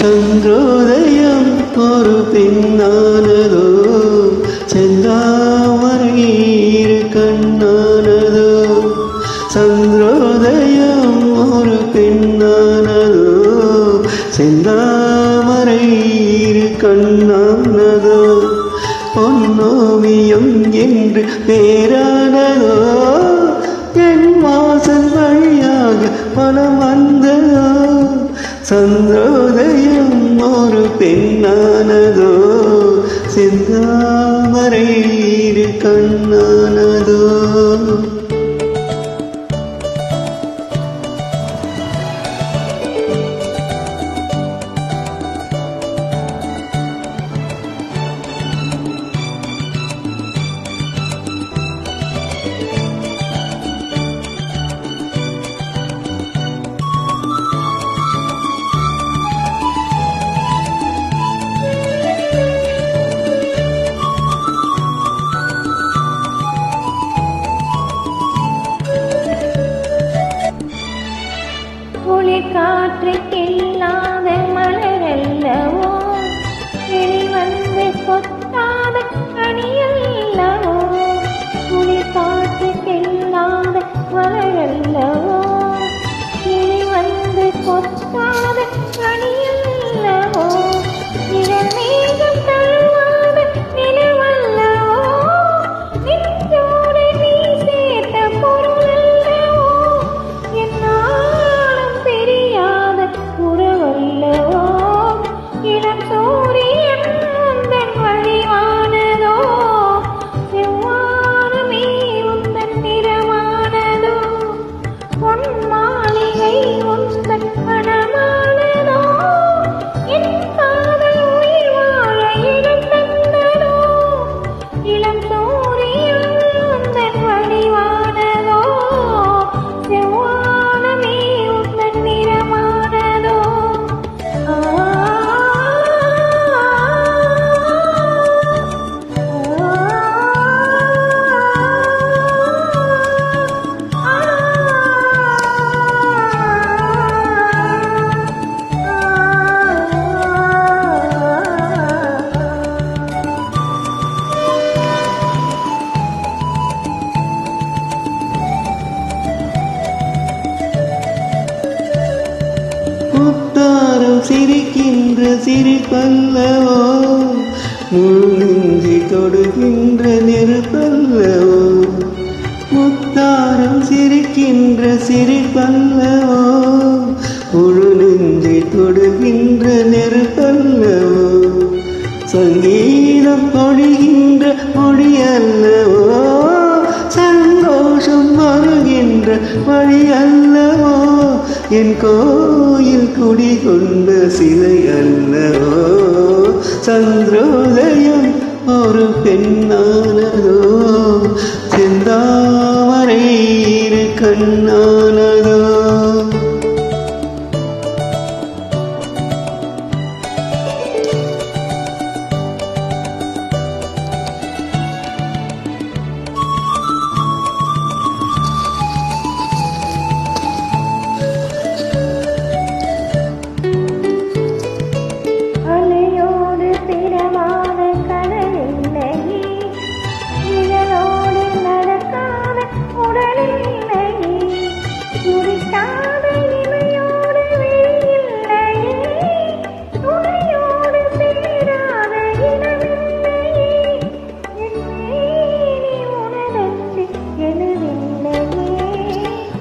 சந்திரோதயம் ஒரு பெண்ணானதோ, செந்தாமரை இரு கண்ணானதோ. சந்திரோதயம் ஒரு பெண்ணானதோ, செந்தாமரை இரு கண்ணானதோ. பொன்னோவியம் என்று பேரானதோ, என் வாசல் வழியாக பணம் வந்ததோ. சந்திரோதயம் ஒரு பெண்ணானதோ, செந்தாமரை இரு கண்ணானதோ. காற்றுக்கில்லாத மலரல்லவோ, கிளி வந்து கொத்தாத கனியல்லவோ. குளிர் காற்றுக்கில்லாத மலரல்லவோ, கிளி வந்து கொத்தாத கனியல்லவோ. நிழல் மேகம் தழுவாத நிலவல்லவோ, நெஞ்சோடு நீ சேர்த்த பொருளல்லவோ. உறவல்லவோ, இளம் சூரியன் உந்தன் வழிவானதோ, செவ்வானமே உந்தன் நிறமானதோ. பொன் மாளிகை உந்தன் மனமானதோ, என் காதல் உயிர் வாழ இடம் தந்ததோ. இளம் சூரியன் உந்தன் வழிவானதோ, செவ்வானமே உந்தன் நிறமானதோ. முத்தாரம் சிரிக்கின்ற சிரிப்பல்லவோ, முழு நெஞ்சி தொடுகின்ற நெருப்பல்லவோ. முத்தாரம் சிரிக்கின்ற சிரிப்பல்லவோ, முழு நெஞ்சி தொடுகின்ற நெருப்பல்லவோ. சங்கீதம் பொழிகின்ற மொழியல்லவோ, சந்தோஷம் வருகின்ற வழி அல்லவோ. என் கோயில் குடிகொண்ட சிலை அல்லவோ. சந்திரோதயம் ஒரு பெண்ணானதோ, செந்தாமரை இரு கண்ணானதோ.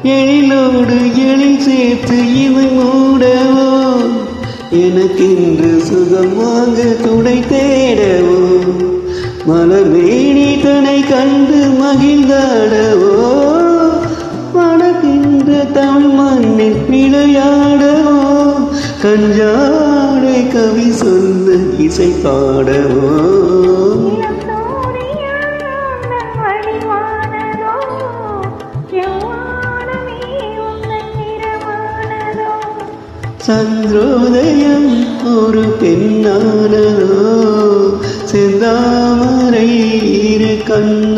எழிலோடு எழில் சேர்த்து இவை மூடவோ, எனக்கென்று சுகம் வாங்க துணை தேடவோ. மலர்மேனி தனை கண்டு மகிழ்ந்தாடவோ, மணக்கின்ற தமிழ் மண்ணில் விளையாடவோ. கஞ்சாடை கவி சொல்ல இசை பாடவோ. சந்திரோதயம் ஒரு பெண்ணானதோ, செந்தாமரை இரு கண்